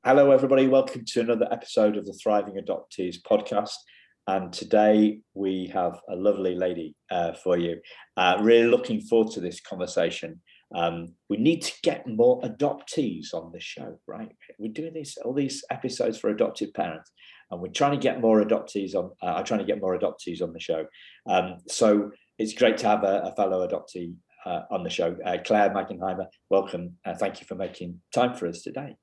Hello, everybody. Welcome to another episode of the Thriving Adoptees podcast. And today we have a lovely lady for you. Really looking forward to this conversation. We need to get more adoptees on this show, right? We're doing all these episodes for adopted parents, and we're trying to get more adoptees on. I'm trying to get more adoptees on the show. So it's great to have a fellow adoptee on the show, Clare Magenheimer. Welcome. Thank you for making time for us today.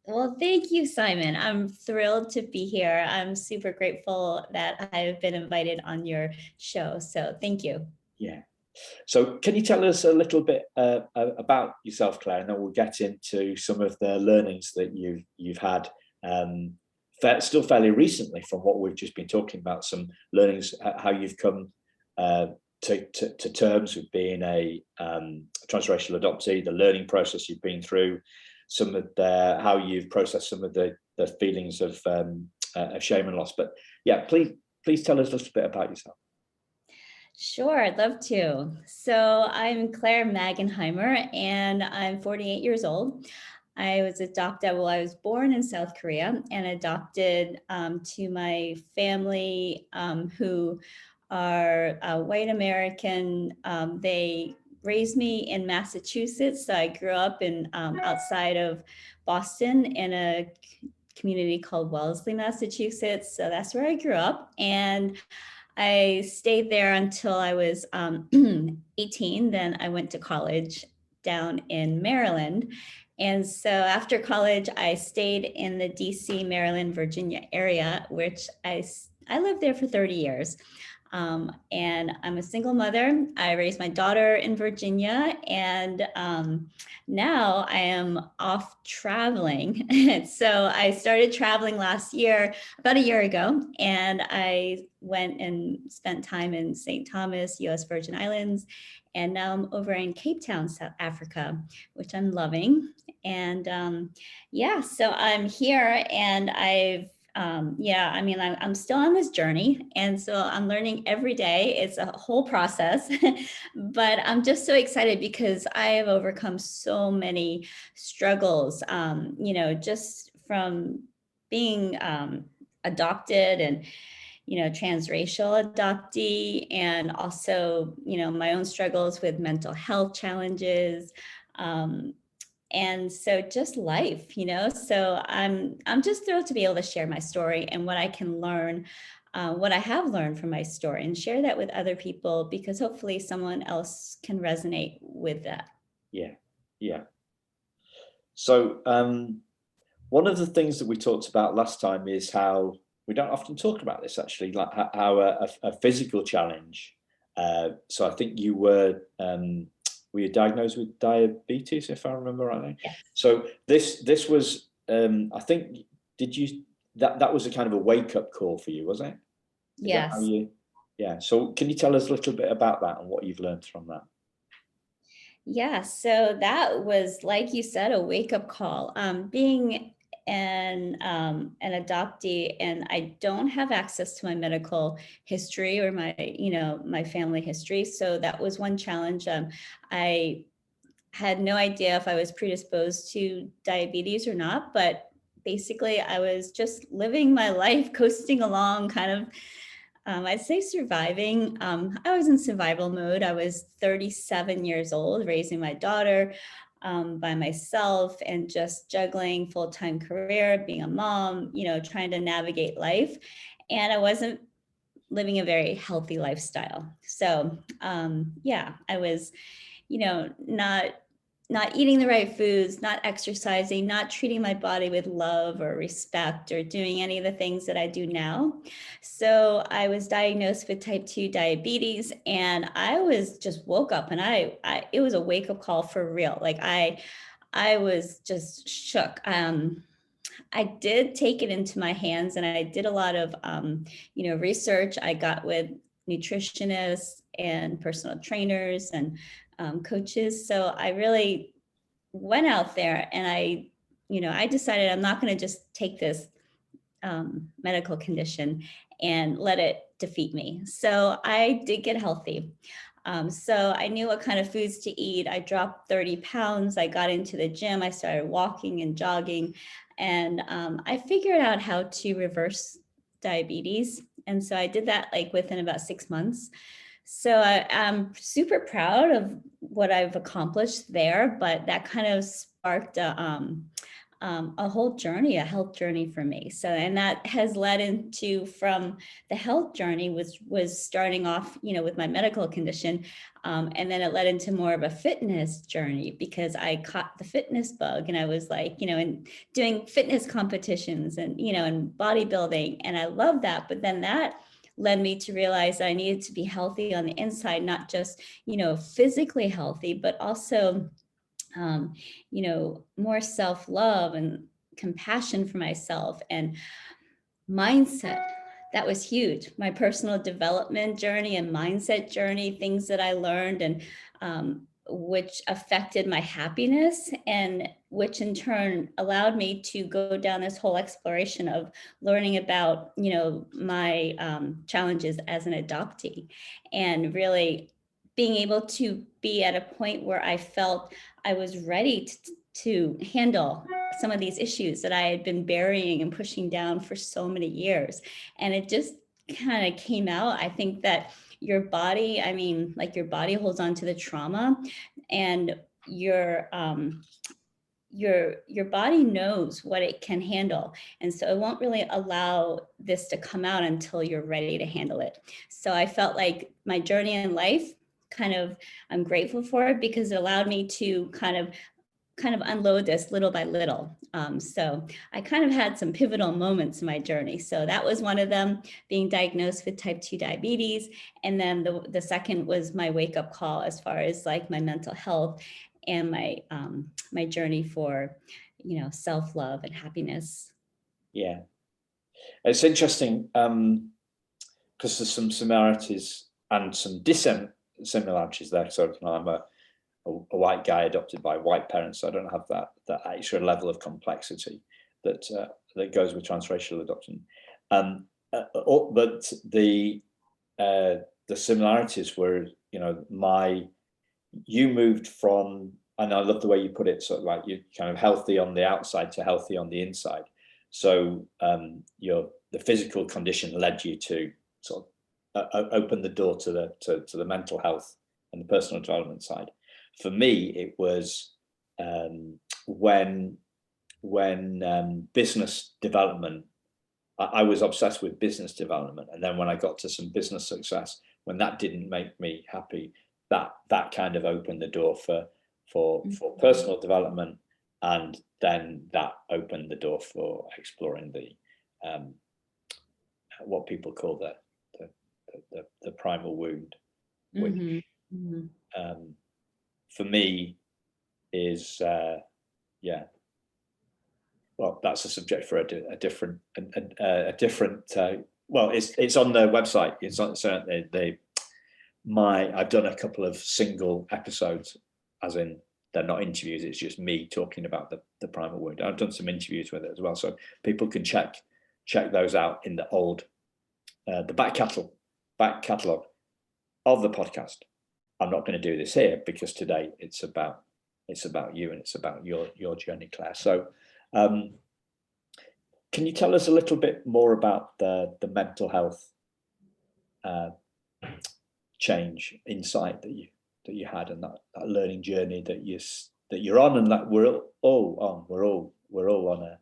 Well, thank you, Simon. I'm thrilled to be here. I'm super grateful that I've been invited on your show. So thank you. Yeah. So can you tell us a little bit about yourself, Clare, and then we'll get into some of the learnings that you've had still fairly recently from what we've just been talking about, some learnings, how you've come to terms with being a transracial adoptee, the learning process you've been through, some of how you've processed some of the feelings of shame and loss. But yeah, please tell us a little bit about yourself. Sure, I'd love to. So I'm Clare Magenheimer, and I'm 48 years old. I was adopted, well, I was born in South Korea and adopted to my family who are white American. They raised me in Massachusetts. So I grew up in outside of Boston in a community called Wellesley, Massachusetts. So that's where I grew up. And I stayed there until I was 18. Then I went to college down in Maryland. And so after college, I stayed in the DC, Maryland, Virginia area, which I lived there for 30 years. And I'm a single mother. I raised my daughter in Virginia, and now I am off traveling. So I started traveling last year, about a year ago, and I went and spent time in St. Thomas, US Virgin Islands, and now I'm over in Cape Town, South Africa, which I'm loving. And so I'm here, and I'm still on this journey. And so I'm learning every day. It's a whole process, but I'm just so excited because I have overcome so many struggles, just from being adopted and, transracial adoptee, and also, my own struggles with mental health challenges. And so just life, so I'm just thrilled to be able to share my story and what I can learn, what I have learned from my story, and share that with other people, because hopefully someone else can resonate with that. Yeah. So one of the things that we talked about last time is how we don't often talk about this, actually, like how a physical challenge. So I think you were diagnosed with diabetes, if I remember rightly? Yes. So this was, I think, that was a kind of a wake-up call for you, was it? Yes. Yeah. So can you tell us a little bit about that and what you've learned from that? Yeah, so that was, like you said, a wake-up call. Being an adoptee, and I don't have access to my medical history or my family history. So that was one challenge. I had no idea if I was predisposed to diabetes or not, but basically I was just living my life, coasting along, kind of, I'd say surviving. I was in survival mode. I was 37 years old, raising my daughter by myself, and just juggling full-time career, being a mom, trying to navigate life. And I wasn't living a very healthy lifestyle. So I was, not eating the right foods, not exercising, not treating my body with love or respect, or doing any of the things that I do now. So I was diagnosed with type 2 diabetes, and I was just woke up, and it was a wake up call for real. Like I was just shook. I did take it into my hands, and I did a lot of, research. I got with nutritionists and personal trainers and coaches. So I really went out there, and I decided I'm not going to just take this medical condition and let it defeat me. So I did get healthy. So I knew what kind of foods to eat. I dropped 30 pounds. I got into the gym. I started walking and jogging, and I figured out how to reverse diabetes. And so I did that like within about 6 months. So I'm super proud of what I've accomplished there, but that kind of sparked a whole journey, a health journey for me. So, and that has led into, from the health journey was starting off, with my medical condition. And then it led into more of a fitness journey because I caught the fitness bug, and I was like, and doing fitness competitions and, and bodybuilding. And I love that. But then that led me to realize that I needed to be healthy on the inside, not just, physically healthy, but also more self-love and compassion for myself and mindset. That was huge. My personal development journey and mindset journey, things that I learned and which affected my happiness, and which in turn allowed me to go down this whole exploration of learning about, my challenges as an adoptee, and really being able to be at a point where I felt I was ready to handle some of these issues that I had been burying and pushing down for so many years. And it just kind of came out. I think that your body, your body holds on to the trauma, and your body knows what it can handle. And so it won't really allow this to come out until you're ready to handle it. So I felt like my journey in life, I'm grateful for it because it allowed me to kind of unload this little by little. So I kind of had some pivotal moments in my journey. So that was one of them, being diagnosed with type 2 diabetes. And then the second was my wake up call as far as like my mental health and my journey for, self-love and happiness. Yeah, it's interesting because there's some similarities and some dissimilarities there. So I'm a white guy adopted by white parents, so I don't have that extra level of complexity that goes with transracial adoption. But the similarities were, you moved from, and I love the way you put it, sort of like you're kind of healthy on the outside to healthy on the inside. So the physical condition led you to sort of open the door to the mental health and the personal development side. For me, it was when business development, I was obsessed with business development. And then when I got to some business success, when that didn't make me happy, that kind of opened the door for personal development. And then that opened the door for exploring the what people call the primal wound, which for me is well, that's a subject for a different well, it's on the website. It's on I've done a couple of single episodes, as in they're not interviews, it's just me talking about the primal wound. I've done some interviews with it as well, so people can check those out in the old the back catalogue of the podcast. I'm not going to do this here because today it's about you and it's about your journey, Claire. So can you tell us a little bit more about the mental health change, insight that you had, and that learning journey that you're on, and that we're all on? We're all on a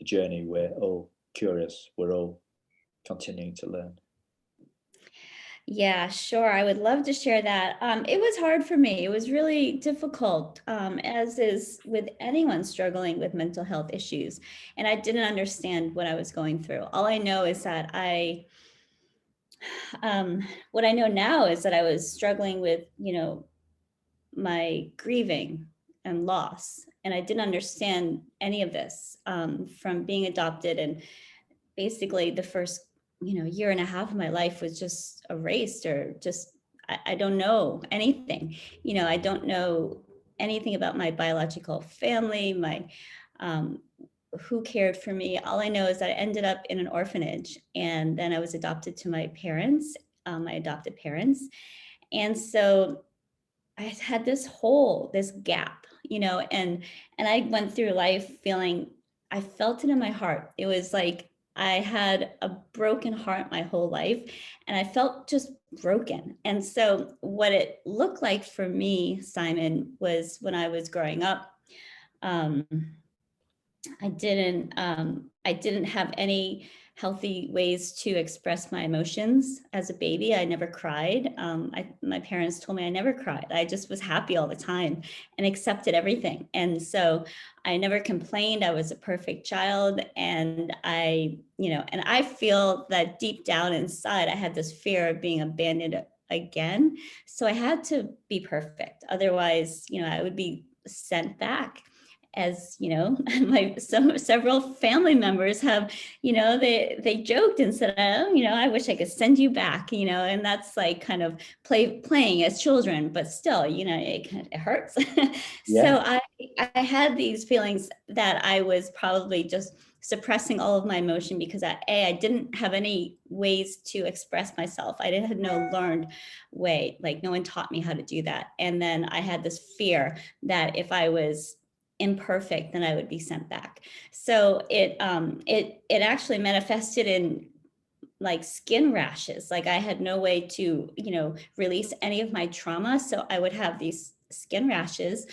journey. We're all curious. We're all continuing to learn. Yeah, sure. I would love to share that. It was hard for me. It was really difficult, as is with anyone struggling with mental health issues. And I didn't understand what I was going through. All I know is that what I know now is that I was struggling with, my grieving and loss. And I didn't understand any of this from being adopted. And basically the first year and a half of my life was just erased, or just I don't know anything. I don't know anything about my biological family, my who cared for me. All I know is that I ended up in an orphanage, and then I was adopted to my parents, my adopted parents. And so I had this hole, this gap, and I went through life feeling, I felt it in my heart. It was like I had a broken heart my whole life, and I felt just broken. And so what it looked like for me, Simon, was when I was growing up, um, I didn't have any healthy ways to express my emotions as a baby. I never cried. My parents told me I never cried. I just was happy all the time and accepted everything. And so I never complained. I was a perfect child. And I feel that deep down inside, I had this fear of being abandoned again. So I had to be perfect. Otherwise, I would be sent back. As several family members have, they joked and said, oh, I wish I could send you back, and that's like kind of playing as children, but still, it hurts. Yeah. So I had these feelings that I was probably just suppressing all of my emotion because I didn't have any ways to express myself. I had no learned way, like no one taught me how to do that. And then I had this fear that if I was imperfect, then I would be sent back. So it actually manifested in like skin rashes. Like I had no way to, release any of my trauma. So I would have these skin rashes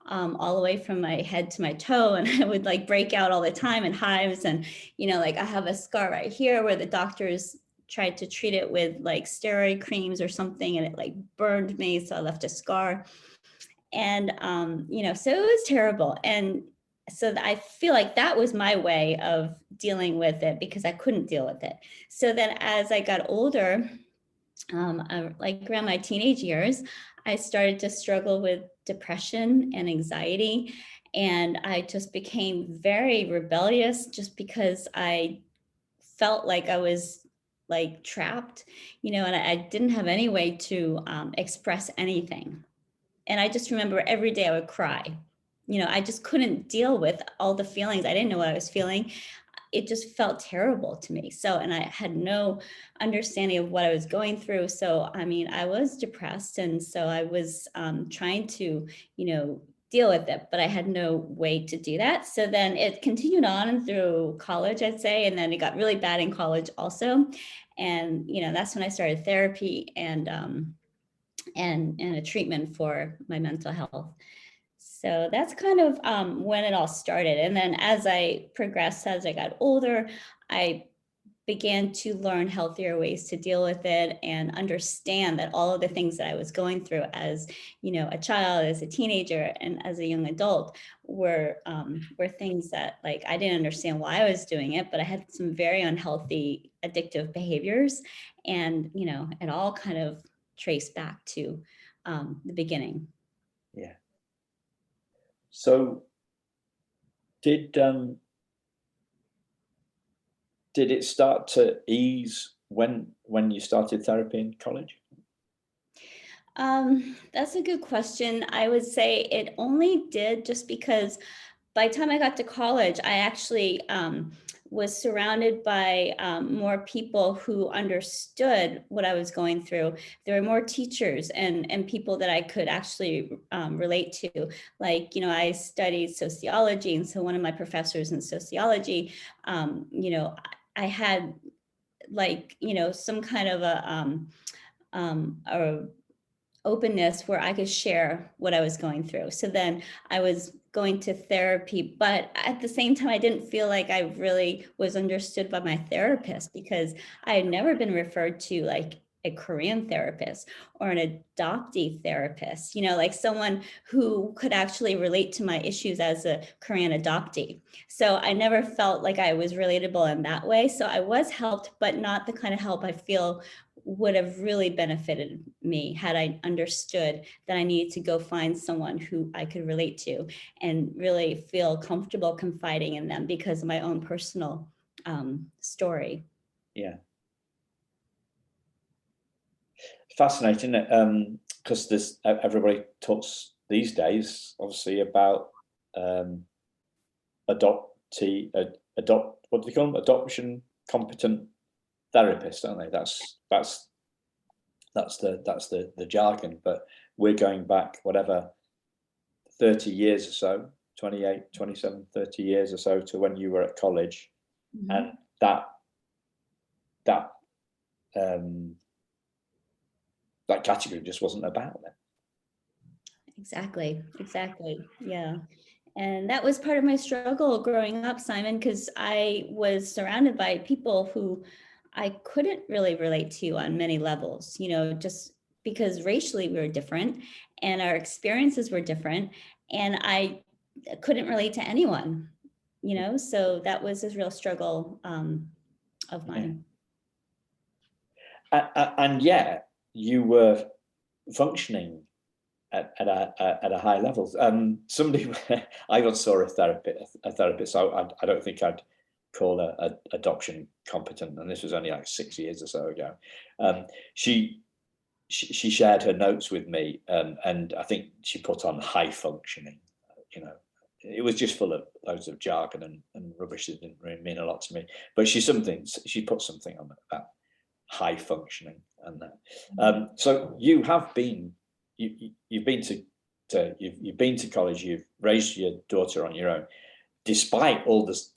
all the way from my head to my toe. And I would like break out all the time in hives. And, like I have a scar right here where the doctors tried to treat it with like steroid creams or something. And it like burned me. So I left a scar. And, so it was terrible. And so I feel like that was my way of dealing with it because I couldn't deal with it. So then as I got older, like around my teenage years, I started to struggle with depression and anxiety. And I just became very rebellious just because I felt like I was like trapped, and I didn't have any way to express anything. And I just remember every day I would cry. I just couldn't deal with all the feelings. I didn't know what I was feeling. It just felt terrible to me. So, and I had no understanding of what I was going through. So, I mean, I was depressed. And so I was trying to, deal with it, but I had no way to do that. So then it continued on through college, I'd say. And then it got really bad in college also. And, that's when I started therapy and a treatment for my mental health. So that's kind of when it all started. And then as I progressed, as I got older, I began to learn healthier ways to deal with it and understand that all of the things that I was going through as, a child, as a teenager, and as a young adult were things that like I didn't understand why I was doing it, but I had some very unhealthy addictive behaviors, and it all kind of traced back to the beginning. Yeah. So did it start to ease when you started therapy in college? That's a good question. I would say it only did just because by the time I got to college, I actually was surrounded by more people who understood what I was going through. There were more teachers and people that I could actually relate to. Like, I studied sociology. And so one of my professors in sociology, I had like, some kind of a openness where I could share what I was going through. So then I was going to therapy, but at the same time, I didn't feel like I really was understood by my therapist because I had never been referred to like a Korean therapist or an adoptee therapist, like someone who could actually relate to my issues as a Korean adoptee. So I never felt like I was relatable in that way. So I was helped, but not the kind of help I feel would have really benefited me had I understood that I needed to go find someone who I could relate to and really feel comfortable confiding in them because of my own personal story. Yeah. Fascinating, because there's everybody talks these days, obviously, about adoptee, what do they call them? Adoption competent therapists, don't they? That's That's the jargon. But we're going back, whatever, 30 years or so, 28, 27, 30 years or so, to when you were at college. Mm-hmm. And that category just wasn't about them. Exactly. Yeah. And that was part of my struggle growing up, Simon, because I was surrounded by people who I couldn't really relate to on many levels, just because racially we were different and our experiences were different. And I couldn't relate to anyone, so that was a real struggle of mine. And yet you were functioning at a high level. Somebody, I once saw a therapist. So I don't think I'd call her adoption competent, and this was only like 6 years or so ago. She shared her notes with me, and I think she put on high functioning. It was just full of loads of jargon and rubbish that didn't really mean a lot to me. But she put something on about high functioning, and that. So you have been. You've been to college. You've raised your daughter on your own, despite all this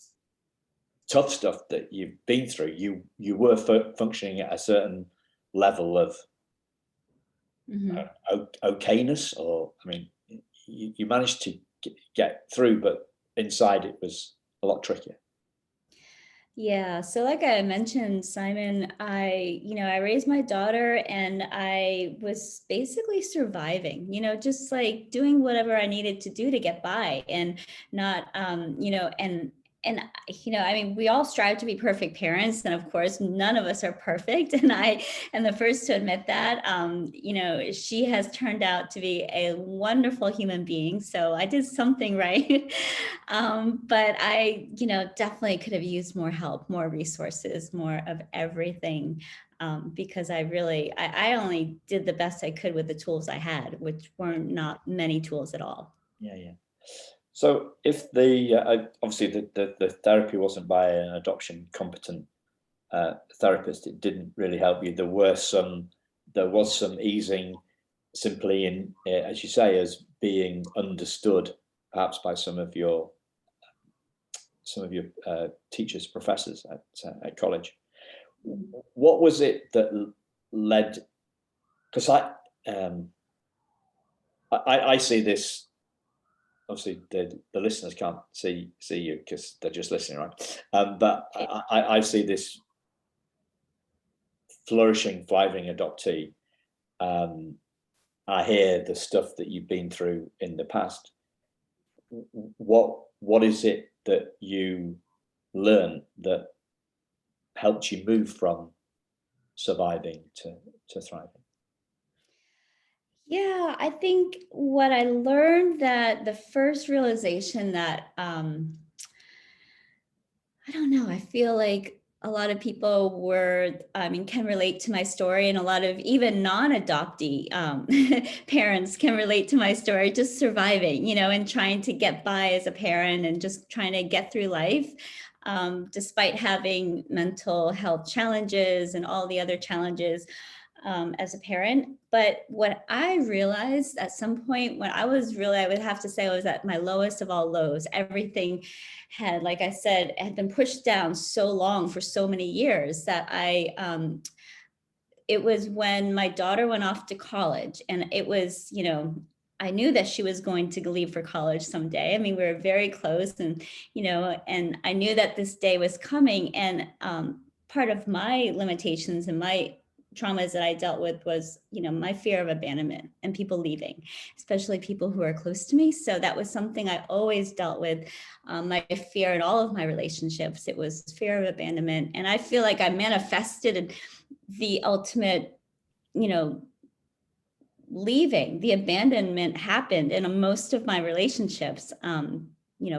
tough stuff that you've been through. You were functioning at a certain level of okayness, or I mean, you managed to get through, but inside it was a lot trickier. Yeah. So like I mentioned, Simon, I raised my daughter and I was basically surviving, just like doing whatever I needed to do to get by, and not, I mean, we all strive to be perfect parents. And of course, none of us are perfect. And I am the first to admit that. She has turned out to be a wonderful human being. So I did something right. But I, definitely could have used more help, more resources, more of everything. Because I only did the best I could with the tools I had, which were not many tools at all. Yeah. So if obviously the therapy wasn't by an adoption competent therapist, it didn't really help you. There was some easing simply in, as you say, as being understood, perhaps by some of your teachers, professors at college. What was it that led? Because I see this. Obviously, the listeners can't see you because they're just listening, right? But I see this flourishing, thriving adoptee. I hear the stuff that you've been through in the past. What is it that you learned that helped you move from surviving to thriving? Yeah, I think what I learned, that the first realization that, I don't know, I feel like a lot of people can relate to my story, and a lot of even non-adoptee parents can relate to my story, just surviving, and trying to get by as a parent and just trying to get through life, despite having mental health challenges and all the other challenges as a parent. But what I realized at some point when I would have to say I was at my lowest of all lows. Everything had, like I said, had been pushed down so long for so many years that it was when my daughter went off to college, and it was, I knew that she was going to leave for college someday. I mean, we were very close, and, and I knew that this day was coming. And part of my limitations and my traumas that I dealt with was, my fear of abandonment and people leaving, especially people who are close to me. So that was something I always dealt with. My fear in all of my relationships, it was fear of abandonment. And I feel like I manifested the ultimate, leaving. The abandonment happened in most of my relationships.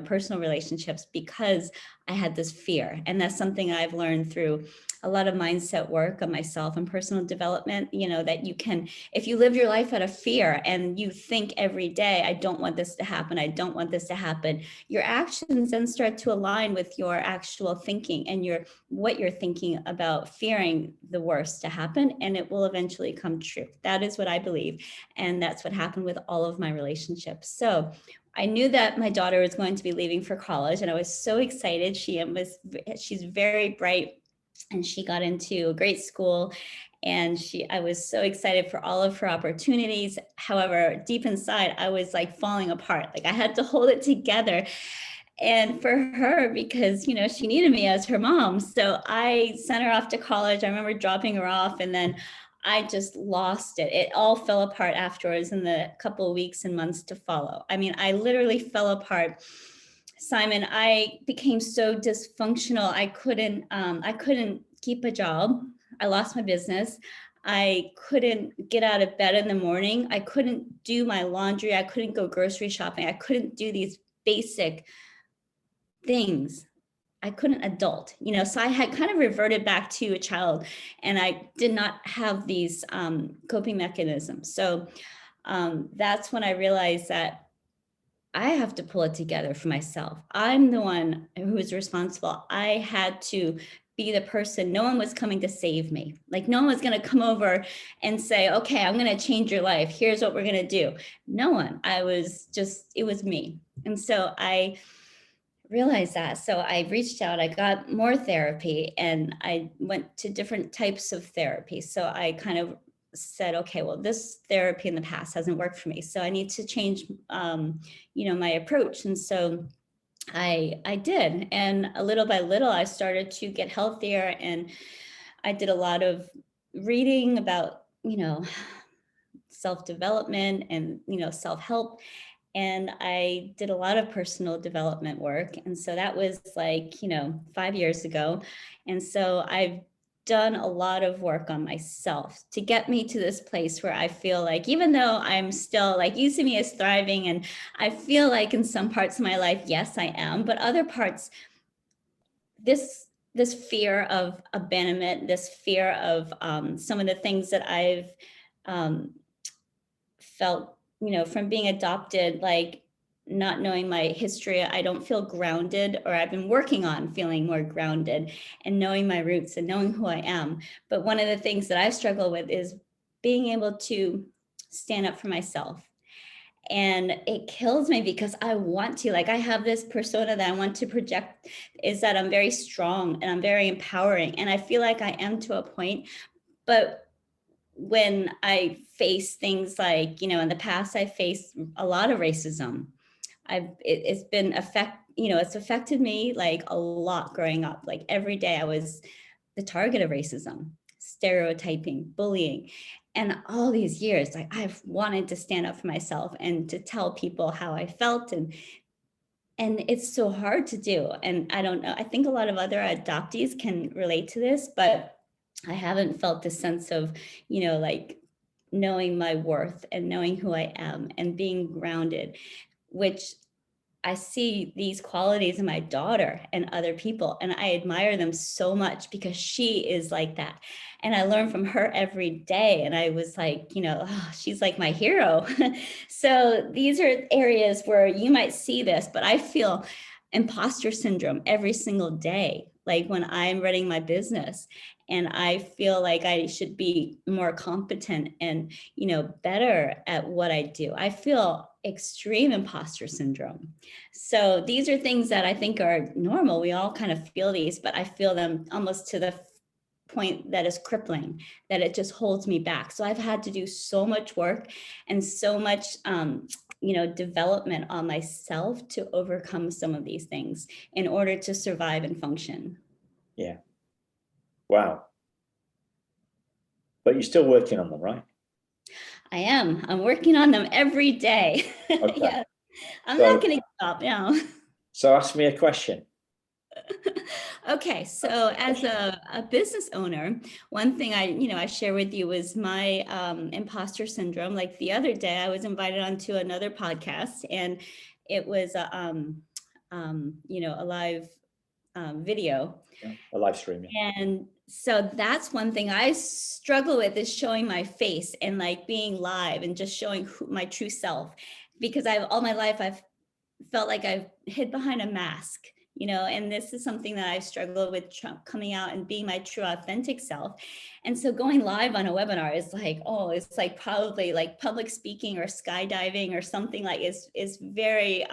personal relationships because I had this fear. And that's something I've learned through a lot of mindset work on myself and personal development, that you can, if you live your life out of fear and you think every day, I don't want this to happen, I don't want this to happen, your actions then start to align with your actual thinking and what you're thinking about fearing the worst to happen, and it will eventually come true. That is what I believe. And that's what happened with all of my relationships. So I knew that my daughter was going to be leaving for college, and I was so excited. She's very bright, and she got into a great school, and I was so excited for all of her opportunities. However, deep inside, I was like falling apart. Like I had to hold it together. And for her, because, she needed me as her mom. So I sent her off to college. I remember dropping her off, and then I just lost it. It all fell apart afterwards in the couple of weeks and months to follow. I mean, I literally fell apart. Simon, I became so dysfunctional. I couldn't keep a job. I lost my business. I couldn't get out of bed in the morning. I couldn't do my laundry. I couldn't go grocery shopping. I couldn't do these basic things. I couldn't adult, so I had kind of reverted back to a child, and I did not have these coping mechanisms. So that's when I realized that I have to pull it together for myself. I'm the one who is responsible. I had to be the person. No one was coming to save me. Like no one was going to come over and say, okay, I'm going to change your life. Here's what we're going to do. No one. It was me. And so I realized that. So I reached out, I got more therapy, and I went to different types of therapy. So I kind of said, okay, well, this therapy in the past hasn't worked for me. So I need to change, my approach. And so I did. And little by little, I started to get healthier, and I did a lot of reading about, self-development and, self-help. And I did a lot of personal development work. And so that was 5 years ago. And so I've done a lot of work on myself to get me to this place where I feel like, even though I'm still you see me as thriving, and I feel like in some parts of my life, yes, I am, but other parts, this fear of abandonment, this fear of some of the things that I've felt, from being adopted, not knowing my history, I don't feel grounded, or I've been working on feeling more grounded and knowing my roots and knowing who I am. But one of the things that I struggle with is being able to stand up for myself. And it kills me because I want to, I have this persona that I want to project, is that I'm very strong and I'm very empowering. And I feel like I am to a point, but when I face things in the past, I faced a lot of racism. It's affected me a lot growing up. Every day I was the target of racism, stereotyping, bullying. And all these years, I've wanted to stand up for myself and to tell people how I felt. And it's so hard to do. And I don't know, I think a lot of other adoptees can relate to this, but I haven't felt the sense of, knowing my worth and knowing who I am and being grounded, which I see these qualities in my daughter and other people, and I admire them so much because she is like that. And I learn from her every day. And I was she's like my hero. So these are areas where you might see this, but I feel imposter syndrome every single day. When I'm running my business and I feel like I should be more competent and, better at what I do, I feel extreme imposter syndrome. So these are things that I think are normal. We all kind of feel these, but I feel them almost to the point that is crippling, that it just holds me back. So I've had to do so much work and so much, development on myself to overcome some of these things in order to survive and function. Yeah. Wow. But you're still working on them, right? I am. I'm working on them every day. Okay. Yeah. I'm not going to give up now. So ask me a question. Okay, so as a business owner, one thing I share with you was my imposter syndrome. The other day, I was invited onto another podcast, and it was a live video. Yeah, a live stream. Yeah. And so that's one thing I struggle with, is showing my face and like being live and just showing my true self, because all my life I've felt like I've hid behind a mask, and this is something that I've struggled with, coming out and being my true authentic self. And so going live on a webinar is like, it's like probably like public speaking or skydiving or something, like is very,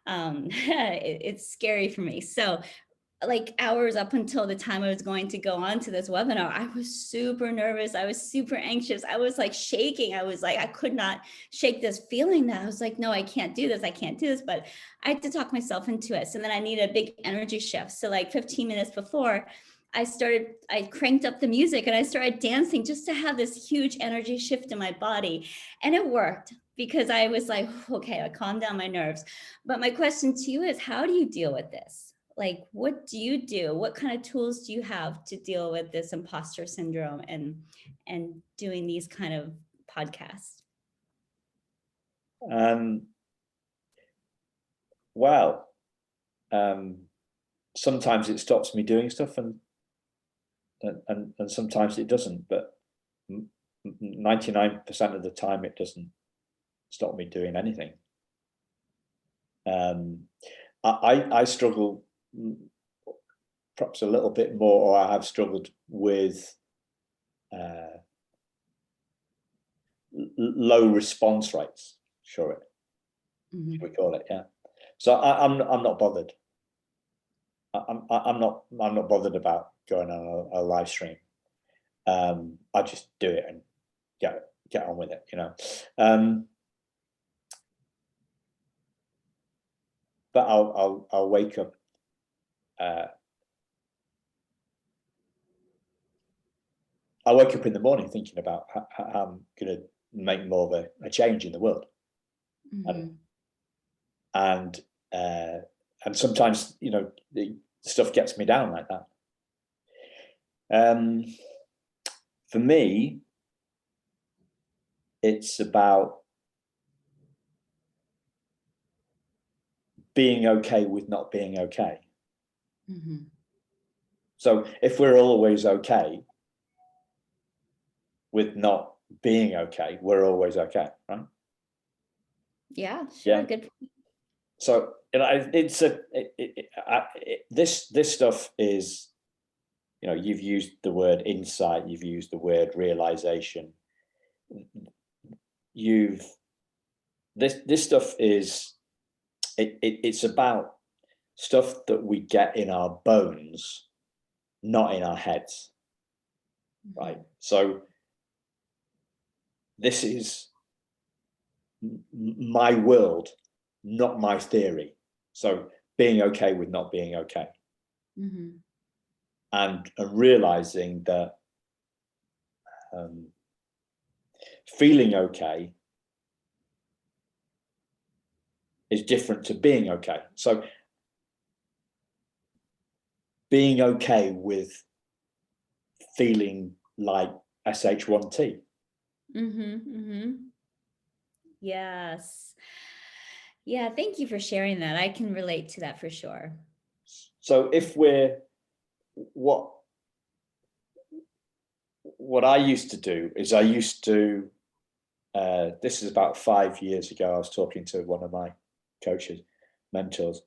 it's scary for me. So like hours up until the time I was going to go on to this webinar, I was super nervous. I was super anxious. I was like shaking. I was like, I could not shake this feeling that I was like, no, I can't do this. I can't do this. But I had to talk myself into it. So then I needed a big energy shift. So like 15 minutes before I cranked up the music and I started dancing just to have this huge energy shift in my body. And it worked, because I was like, okay, I calmed down my nerves. But my question to you is, how do you deal with this? Like, what do you do? What kind of tools do you have to deal with this imposter syndrome and doing these kind of podcasts? Well, sometimes it stops me doing stuff, and sometimes it doesn't. But 99% of the time, it doesn't stop me doing anything. I struggle perhaps a little bit more, or I have struggled with low response rates. Sure, should we call it? Yeah. So I'm not bothered. I'm not bothered about going on a live stream. I just do it and get on with it. But I'll wake up. I woke up in the morning thinking about how I'm going to make more of a change in the world, and sometimes the stuff gets me down like that. For me, it's about being okay with not being okay. So if we're always okay with not being okay, we're always okay, right? Yeah, sure. Yeah. Good. So it's this stuff is, you've used the word insight, you've used the word realization. This stuff is it's about stuff that we get in our bones, not in our heads, right? So this is my world, not my theory. So being okay with not being okay, and realizing that feeling okay is different to being okay. So being okay with feeling like SH1T. Yes. Yeah, thank you for sharing that. I can relate to that for sure. So if we're what I used to do is this is about 5 years ago, I was talking to one of my coaches, mentors,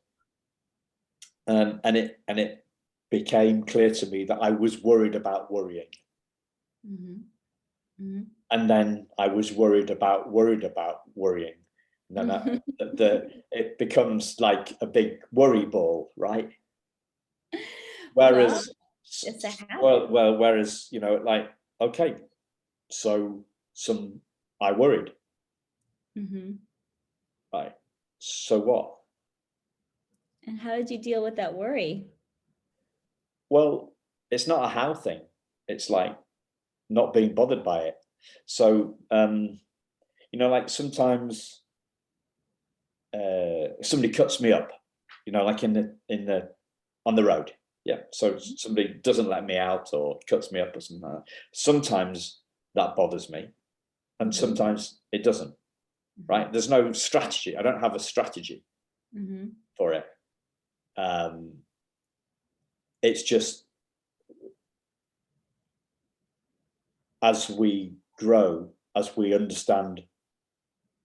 and it became clear to me that I was worried about worrying. And then I was worried about worrying. And then it becomes like a big worry ball, right? Whereas, it's a habit. Whereas, like, okay, so I worried. Right. So what? And how did you deal with that worry? Well, it's not a how thing. It's like not being bothered by it. So, like sometimes somebody cuts me up, like on the road. Yeah. So somebody doesn't let me out or cuts me up or something like that. Sometimes that bothers me, and sometimes it doesn't. Right. There's no strategy. I don't have a strategy for it. it's just, as we grow, as we understand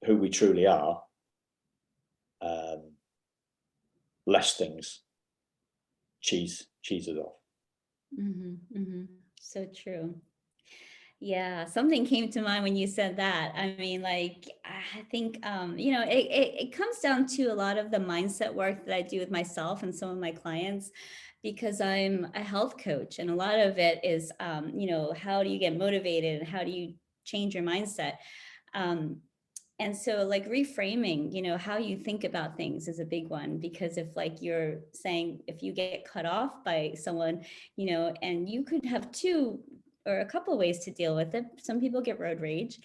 who we truly are, less things cheese us off. So true. Yeah, something came to mind when you said that. I mean, like, I think, it comes down to a lot of the mindset work that I do with myself and some of my clients, because I'm a health coach. And a lot of it is, how do you get motivated and how do you change your mindset? And so like reframing, how you think about things is a big one, because if like you're saying, if you get cut off by someone, and you could have two or a couple of ways to deal with it. Some people get road rage.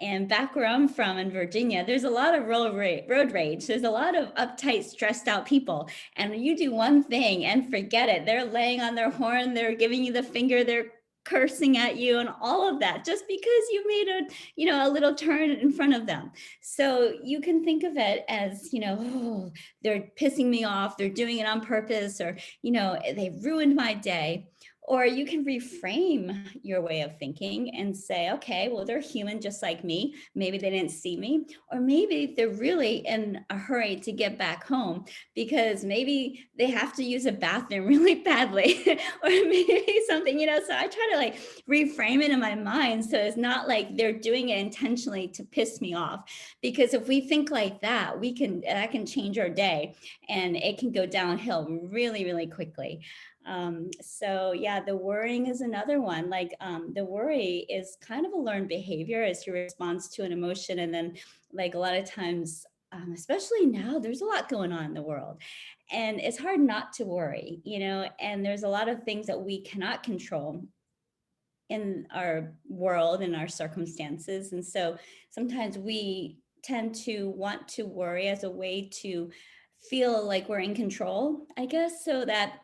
And back where I'm from in Virginia, there's a lot of road rage. There's a lot of uptight, stressed out people. And you do one thing and forget it. They're laying on their horn. They're giving you the finger. They're cursing at you and all of that, just because you made a little turn in front of them. So you can think of it as, oh, they're pissing me off. They're doing it on purpose, or, they ruined my day. Or you can reframe your way of thinking and say, okay, well, they're human just like me. Maybe they didn't see me, or maybe they're really in a hurry to get back home because maybe they have to use a bathroom really badly, or maybe something, so I try to like reframe it in my mind. So it's not like they're doing it intentionally to piss me off, because if we think like that, that can change our day and it can go downhill really, really quickly. So yeah, the worrying is another one. Like the worry is kind of a learned behavior as your response to an emotion. And then like a lot of times, especially now, there's a lot going on in the world and it's hard not to worry, and there's a lot of things that we cannot control in our world and our circumstances. And so sometimes we tend to want to worry as a way to feel like we're in control, I guess, so that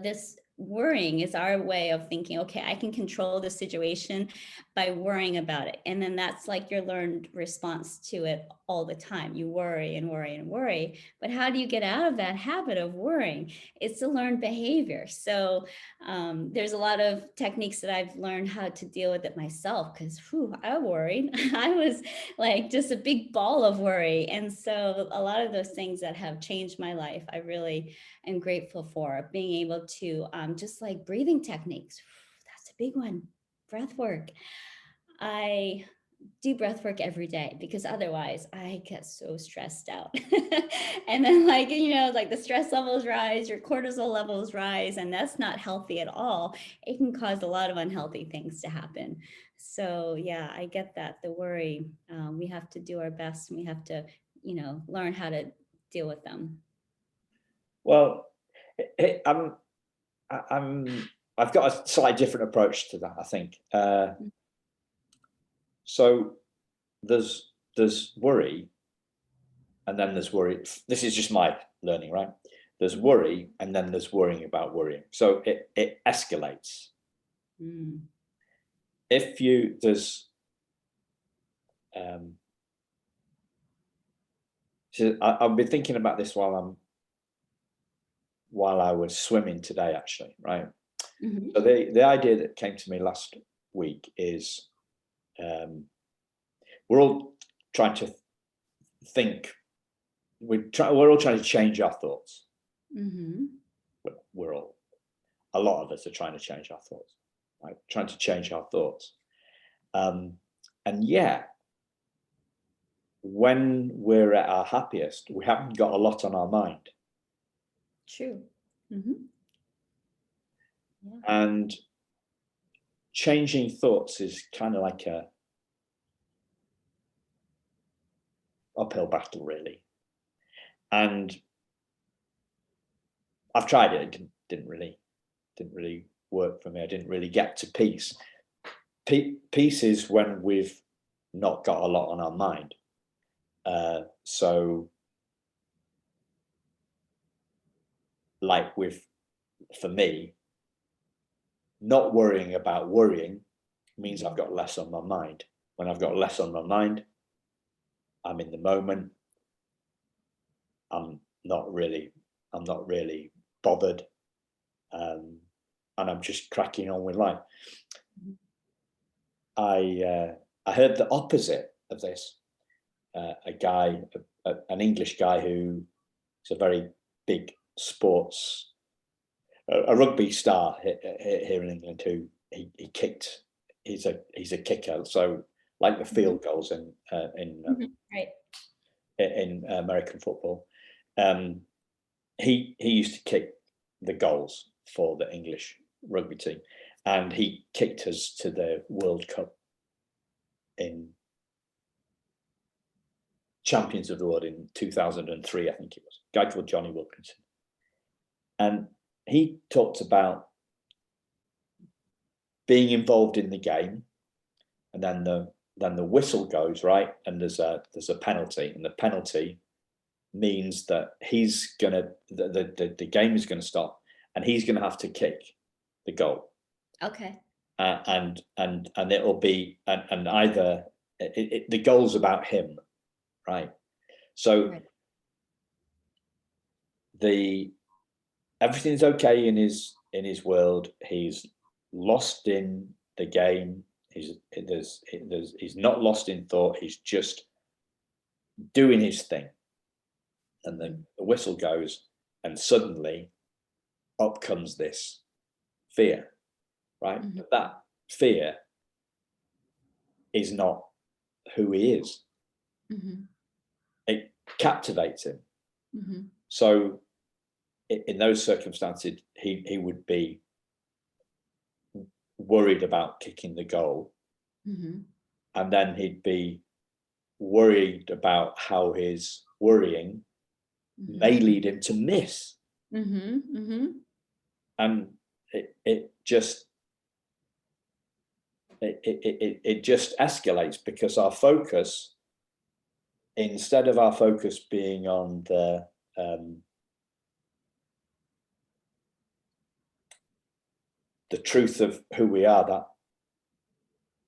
this worrying is our way of thinking, okay, I can control the situation by worrying about it. And then that's like your learned response to it all the time. You worry and worry and worry. But how do you get out of that habit of worrying? It's a learned behavior. So there's a lot of techniques that I've learned how to deal with it myself, because I worried. I was like just a big ball of worry. And so a lot of those things that have changed my life, I really am grateful for. Being able to just like breathing techniques. That's a big one. Breath work. I do breath work every day because otherwise I get so stressed out. And then like the stress levels rise, your cortisol levels rise, and that's not healthy at all. It can cause a lot of unhealthy things to happen. So yeah, I get that. The worry, we have to do our best, and we have to learn how to deal with them. Well, I've got a slightly different approach to that, I think. So there's worry, and then there's worry. This is just my learning, right? There's worry, and then there's worrying about worrying. So it escalates. If so I've been thinking about this while I was swimming today, actually, right? Mm-hmm. So the idea that came to me last week is we're all trying to think. We're all trying to change our thoughts. Mm-hmm. A lot of us are trying to change our thoughts, right? Trying to change our thoughts. And yet, when we're at our happiest, we haven't got a lot on our mind. True. Mm-hmm. Yeah. And changing thoughts is kind of like a uphill battle, really. And I've tried it. It didn't really work for me. I didn't really get to peace. Peace is when we've not got a lot on our mind. So like for me, not worrying about worrying means I've got less on my mind. When I've got less on my mind, I'm in the moment. I'm not really bothered. and I'm just cracking on with life. I heard the opposite of this. A guy, an English guy who is a very big sports, a rugby star here in England, who he kicked. He's a kicker, so like the field goals Right. in American football. He used to kick the goals for the English rugby team, and he kicked us to the World Cup in Champions of the World in 2003, I think it was. A guy called Johnny Wilkinson. And he talked about being involved in the game, and then the whistle goes, right, and there's a penalty, and the penalty means that the game is gonna stop, and he's gonna have to kick the goal. Okay. And it'll be and either the goal's about him, right? So right. Everything's okay in his world. He's lost in the game. He's not lost in thought. He's just doing his thing, and the whistle goes, and suddenly up comes this fear, right? Mm-hmm. But that fear is not who he is. Mm-hmm. It captivates him. Mm-hmm. So in those circumstances, he would be worried about kicking the goal, mm-hmm. and then he'd be worried about how his worrying Mm-hmm. may lead him to miss. Mm-hmm. Mm-hmm. And it just escalates, because our focus, instead of our focus being on the truth of who we are, that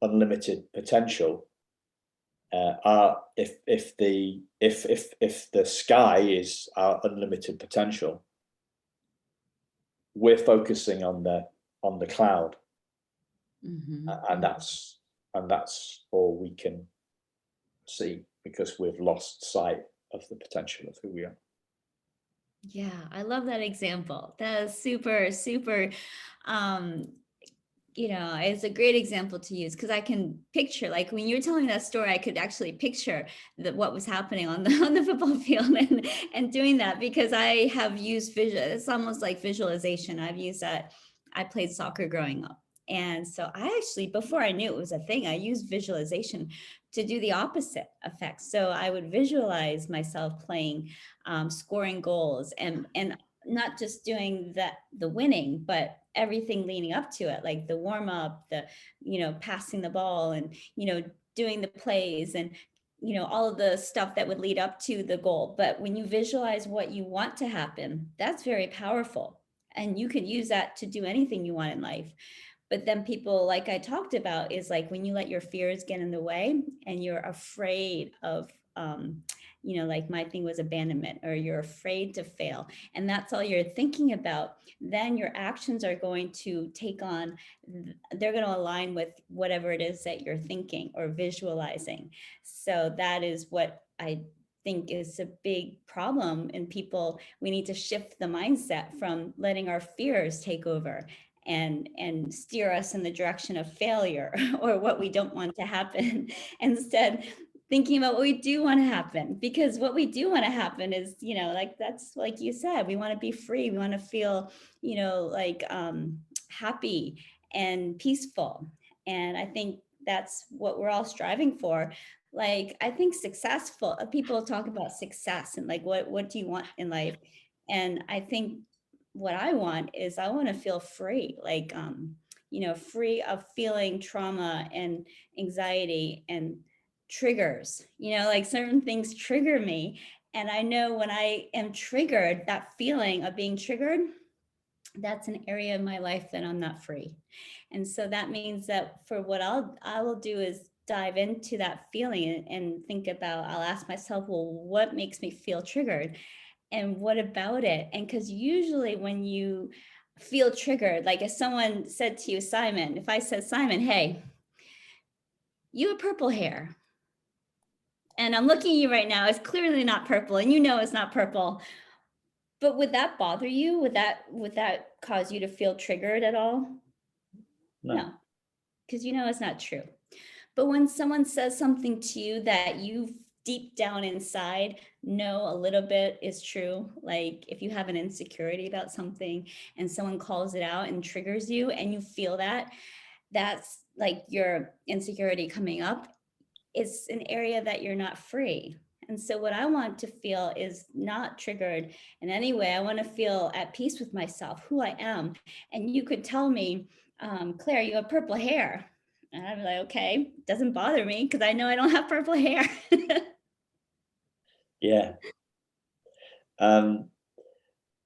unlimited potential, if the sky is our unlimited potential, we're focusing on the cloud, Mm-hmm. and that's all we can see, because we've lost sight of the potential of who we are. Yeah, I love that example. That is super, super, it's a great example to use, because I can picture, like when you were telling that story, I could actually picture what was happening on the football field and doing that, because I have used it's almost like visualization. I've used that. I played soccer growing up. And so I actually, before I knew it was a thing, I used visualization to do the opposite effect. So I would visualize myself playing, scoring goals, and not just doing the winning, but everything leading up to it, like the warm up, the, passing the ball, and, doing the plays, and, all of the stuff that would lead up to the goal. But when you visualize what you want to happen, that's very powerful. And you could use that to do anything you want in life. But then people, like I talked about, is like when you let your fears get in the way and you're afraid of, like my thing was abandonment, or you're afraid to fail, and that's all you're thinking about, then your actions are going to they're going to align with whatever it is that you're thinking or visualizing. So that is what I think is a big problem in people. We need to shift the mindset from letting our fears take over and steer us in the direction of failure or what we don't want to happen. Instead, thinking about what we do want to happen, because what we do want to happen is, like, that's like you said, we want to be free. We want to feel, like happy and peaceful. And I think that's what we're all striving for. Like, I think successful people talk about success and like, what do you want in life? And I think what I want is I want to feel free, like, free of feeling trauma and anxiety and triggers, like certain things trigger me. And I know when I am triggered, that feeling of being triggered, that's an area of my life that I'm not free. And so that means that for what I will do is dive into that feeling and think about, I'll ask myself, well, what makes me feel triggered? And what about it? And because usually when you feel triggered. Like if someone said to you, Simon, if I said, Simon, hey, you have purple hair. And I'm looking at you right now, it's clearly not purple, and you know it's not purple. But would that bother you? Would that cause you to feel triggered at all? No, because you know it's not true. But when someone says something to you that you deep down inside know a little bit is true, like if you have an insecurity about something and someone calls it out and triggers you and you feel that, that's like your insecurity coming up. It's an area that you're not free. And so what I want to feel is not triggered in any way. I want to feel at peace with myself, who I am. And you could tell me, Claire, you have purple hair. And I'd be like, okay, doesn't bother me because I know I don't have purple hair. Yeah.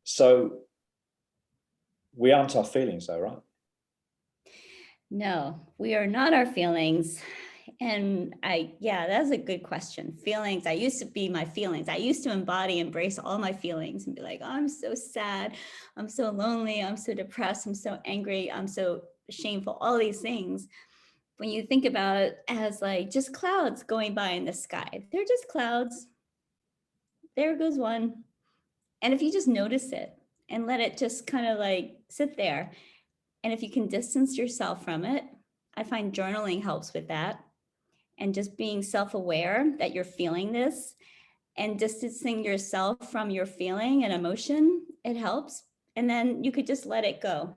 So we aren't our feelings though, right? No, we are not our feelings. And that's a good question. Feelings. I used to be my feelings. I used to embrace all my feelings and be like, oh, I'm so sad. I'm so lonely. I'm so depressed. I'm so angry. I'm so shameful. All these things. When you think about it as like just clouds going by in the sky, they're just clouds. There goes one. And if you just notice it and let it just kind of like sit there, and if you can distance yourself from it, I find journaling helps with that. And just being self-aware that you're feeling this and distancing yourself from your feeling and emotion, it helps. And then you could just let it go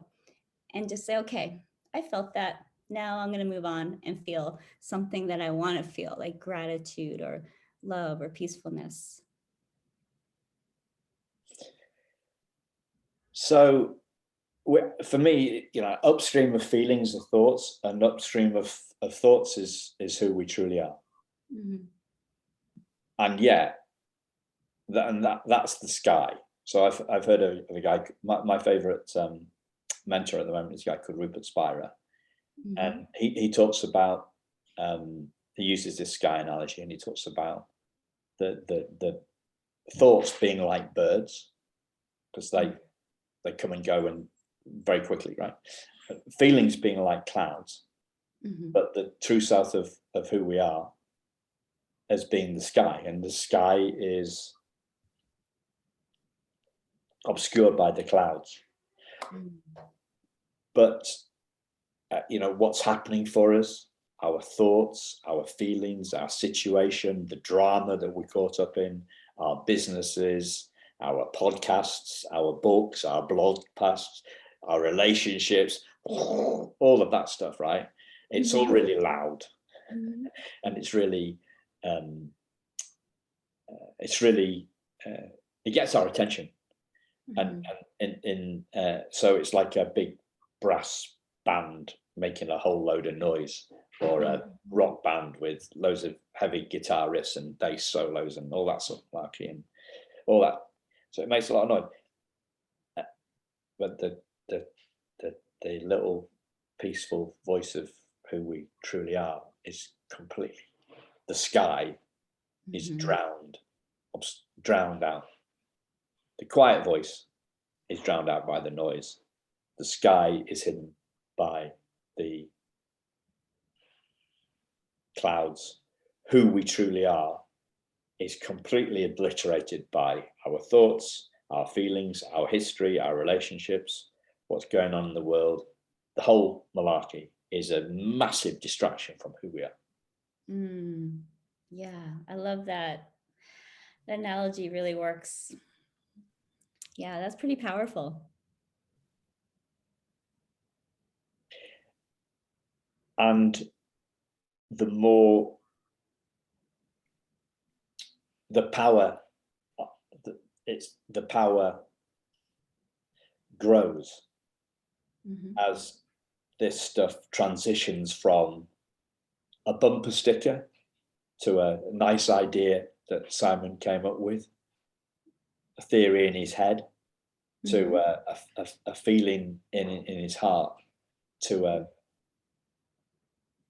and just say, okay, I felt that. Now I'm going to move on and feel something that I want to feel, like gratitude or love or peacefulness. So for me, upstream of feelings are thoughts, and upstream of thoughts is who we truly are. Mm-hmm. And that's the sky. So I've heard of a guy, my favorite mentor at the moment is a guy called Rupert Spira. Mm-hmm. And he talks about, he uses this sky analogy, and he talks about the thoughts being like birds, because they come and go and very quickly, right? Feelings being like clouds, mm-hmm. But the true south of who we are as being the sky, and the sky is obscured by the clouds. Mm. But what's happening for us, our thoughts, our feelings, our situation, the drama that we're caught up in, our businesses, our podcasts, our books, our blog posts, our relationships, all of that stuff, right? It's all really loud, mm-hmm. And it gets our attention, mm-hmm. and so it's like a big brass band making a whole load of noise, or a rock band with loads of heavy guitar riffs and bass solos and all that sort of malarkey and all that. So it makes a lot of noise, but the little peaceful voice of who we truly are is completely, the sky is mm-hmm. drowned out. The quiet voice is drowned out by the noise. The sky is hidden by the clouds. Who we truly are is completely obliterated by our thoughts, our feelings, our history, our relationships, what's going on in the world. The whole malarkey is a massive distraction from who we are. Yeah, I love that. The analogy really works. Yeah, that's pretty powerful. And the more the power grows, mm-hmm. as this stuff transitions from a bumper sticker to a nice idea that Simon came up with, a theory in his head, mm-hmm. to a feeling in his heart, to a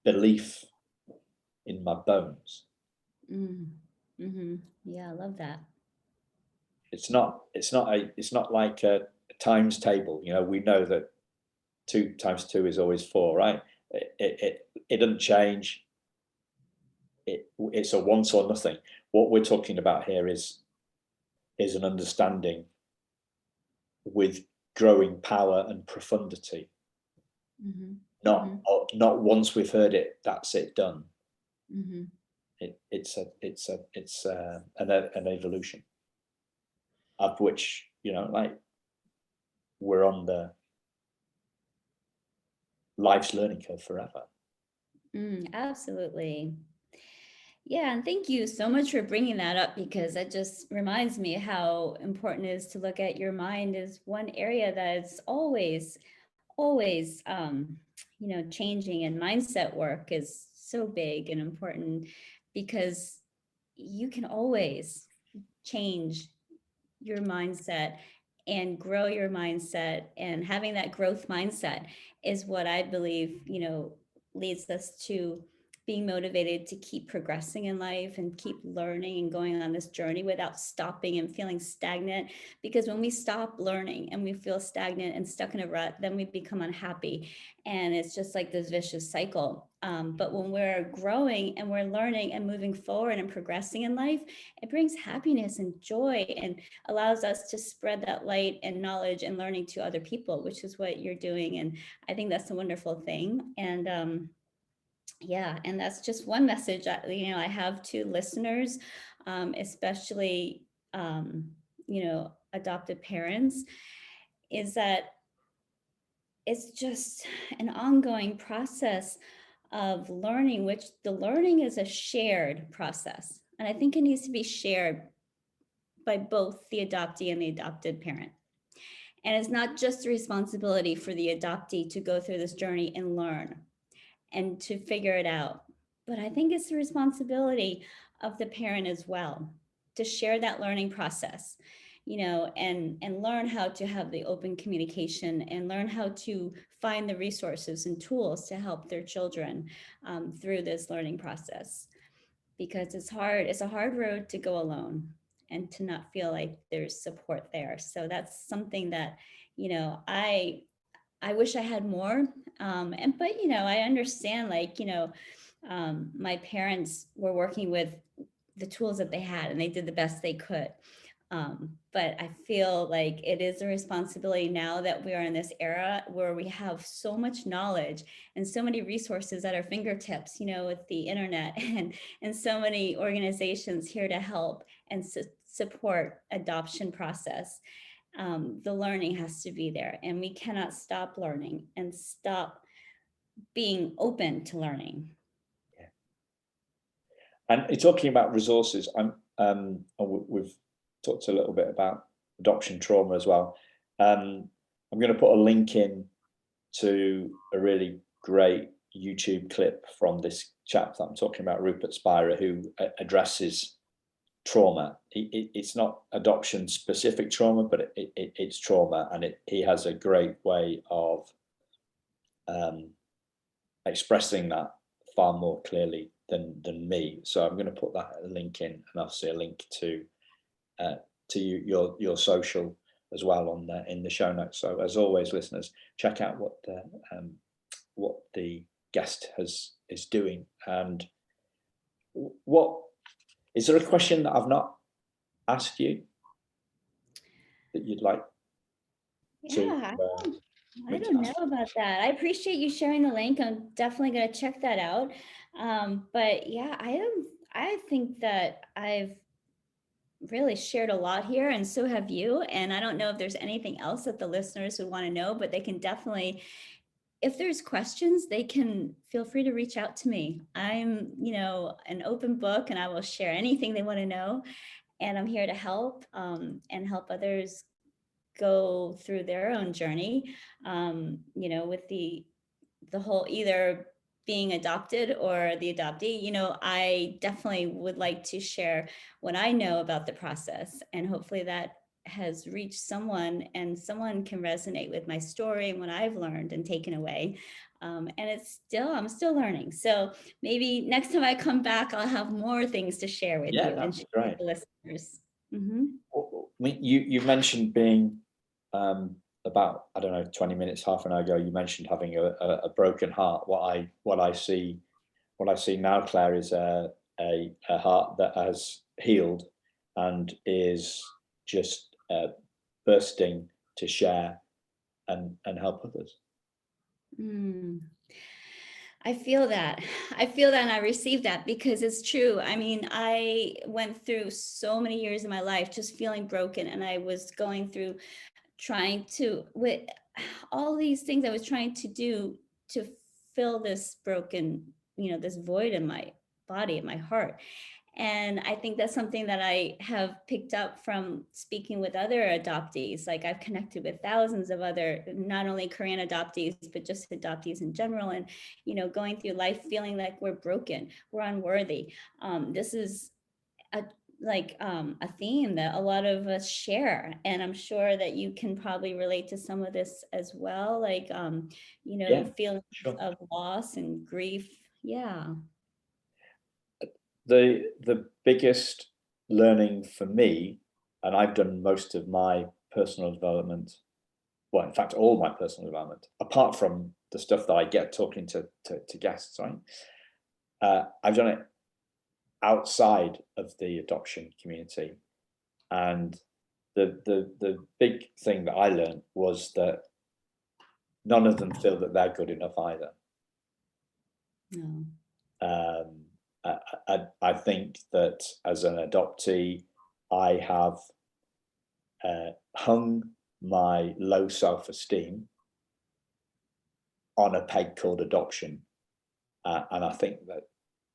belief in my bones. Mm-hmm. Yeah, I love that. It's not like a times table. You know, we know that 2 times 2 is always 4, right? It doesn't change. It's a once or nothing. What we're talking about here is an understanding with growing power and profundity. Mm-hmm. Not once we've heard it, that's it, done. Mm-hmm. It's an evolution of which, you know, like, we're on the life's learning curve forever. Absolutely. Yeah, and thank you so much for bringing that up, because that just reminds me how important it is to look at your mind as one area that is always, always, changing, and mindset work is so big and important, because you can always change your mindset and grow your mindset, and having that growth mindset is what I believe, leads us to being motivated to keep progressing in life and keep learning and going on this journey without stopping and feeling stagnant. Because when we stop learning and we feel stagnant and stuck in a rut, then we become unhappy. And it's just like this vicious cycle. But when we're growing and we're learning and moving forward and progressing in life, it brings happiness and joy, and allows us to spread that light and knowledge and learning to other people, which is what you're doing. And I think that's a wonderful thing. And yeah, and that's just one message I have to listeners, especially adopted parents, is that it's just an ongoing process of learning, which the learning is a shared process. And I think it needs to be shared by both the adoptee and the adopted parent. And it's not just the responsibility for the adoptee to go through this journey and learn and to figure it out, but I think it's the responsibility of the parent as well to share that learning process, and learn how to have the open communication, and learn how to find the resources and tools to help their children through this learning process, because it's hard. It's a hard road to go alone, and to not feel like there's support there. So that's something that, I wish I had more. But I understand, like, my parents were working with the tools that they had, and they did the best they could. But I feel like it is a responsibility now that we are in this era where we have so much knowledge and so many resources at our fingertips, with the internet, and so many organizations here to help and support adoption process. The learning has to be there, and we cannot stop learning and stop being open to learning. Yeah. And you're talking about resources. We've talked a little bit about adoption trauma as well. I'm going to put a link in to a really great YouTube clip from this chap that I'm talking about, Rupert Spira, who addresses trauma. It's not adoption specific trauma, but it's trauma, and he has a great way of expressing that far more clearly than me. So I'm going to put that link in, and obviously a link to your social as well on there in the show notes. So as always, listeners, check out what the guest is doing. And what is there a question that I've not asked you that you'd like to? Yeah, I don't know about that. I appreciate you sharing the link. I'm definitely going to check that out. But yeah, I think that I've really shared a lot here, and so have you. And I don't know if there's anything else that the listeners would want to know, but they can definitely, if there's questions, they can feel free to reach out to me. I'm, an open book, and I will share anything they want to know. And I'm here to help, and help others go through their own journey, with the whole either being adopted or the adoptee. I definitely would like to share what I know about the process, and hopefully that has reached someone, and someone can resonate with my story and what I've learned and taken away. And I'm still learning. So maybe next time I come back, I'll have more things to share with you and share with the listeners. Mm-hmm. You mentioned being about, I don't know, 20 minutes, half an hour ago, you mentioned having a broken heart. What I see now, Claire, is a heart that has healed and is just bursting to share and help others. I feel that. I feel that, and I receive that, because it's true. I mean, I went through so many years of my life just feeling broken, and I was going through trying to, with all these things I was trying to do to fill this broken, this void in my body, in my heart. And I think that's something that I have picked up from speaking with other adoptees. Like, I've connected with thousands of other, not only Korean adoptees, but just adoptees in general. And, going through life feeling like we're broken, we're unworthy. This is a theme that a lot of us share. And I'm sure that you can probably relate to some of this as well. Like, feelings of loss and grief. Yeah. The biggest learning for me, and I've done most of my personal development, well, in fact, all my personal development, apart from the stuff that I get talking to guests, right? I've done it outside of the adoption community. And the big thing that I learned was that none of them feel that they're good enough either. No. I think that as an adoptee, I have hung my low self-esteem on a peg called adoption. And I think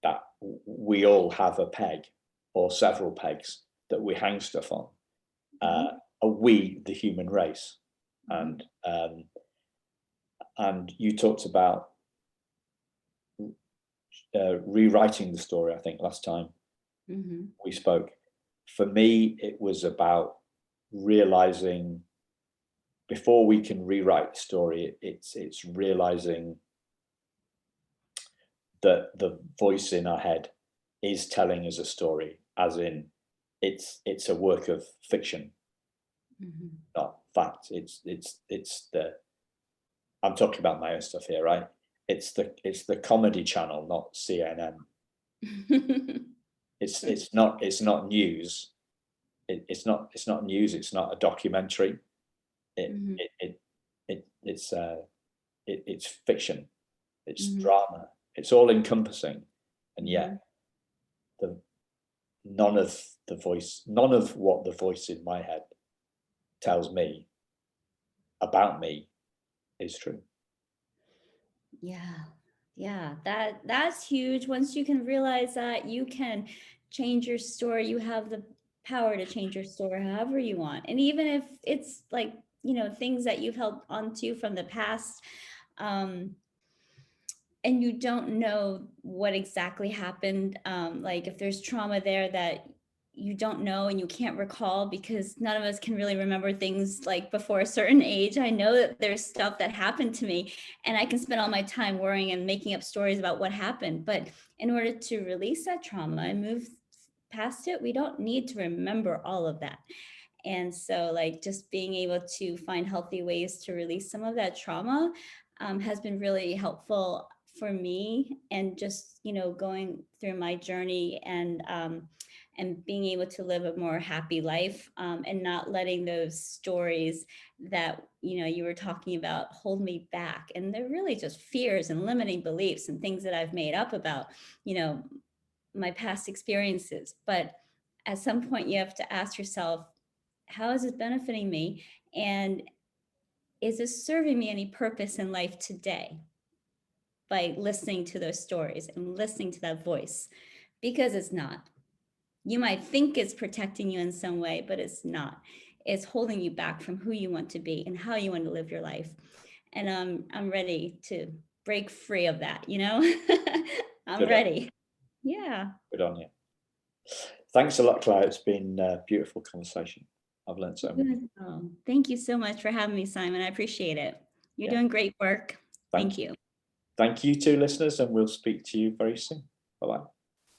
that we all have a peg or several pegs that we hang stuff on. We, the human race. And you talked about rewriting the story, I think, last time we spoke. For me, it was about realizing, before we can rewrite the story, it's realizing that the voice in our head is telling us a story, as in it's a work of fiction, not fact. I'm talking about my own stuff here, right? It's the Comedy Channel, not CNN. It's not news. It's not news. It's not a documentary. It's fiction. It's drama. It's all encompassing, and yet none of what the voice in my head tells me about me is true. Yeah, that's huge. Once you can realize that, you can change your story. You have the power to change your story however you want. And even if it's like, things that you've held onto from the past, and you don't know what exactly happened, like if there's trauma there that you don't know and you can't recall, because none of us can really remember things like before a certain age. I know that there's stuff that happened to me, and I can spend all my time worrying and making up stories about what happened. But in order to release that trauma and move past it, we don't need to remember all of that. And so, like, just being able to find healthy ways to release some of that trauma has been really helpful for me. And just, going through my journey and being able to live a more happy life, and not letting those stories that, you were talking about hold me back. And they're really just fears and limiting beliefs and things that I've made up about, my past experiences. But at some point you have to ask yourself, how is it benefiting me? And is this serving me any purpose in life today? By listening to those stories and listening to that voice, because it's not. You might think it's protecting you in some way, but it's not. It's holding you back from who you want to be and how you want to live your life. And I'm ready to break free of that, I'm Good ready. Yeah. Good on you. Thanks a lot, Claire. It's been a beautiful conversation. I've learned so much. Oh, thank you so much for having me, Simon. I appreciate it. You're doing great work. Thank you. Thank you to listeners, and we'll speak to you very soon. Bye-bye.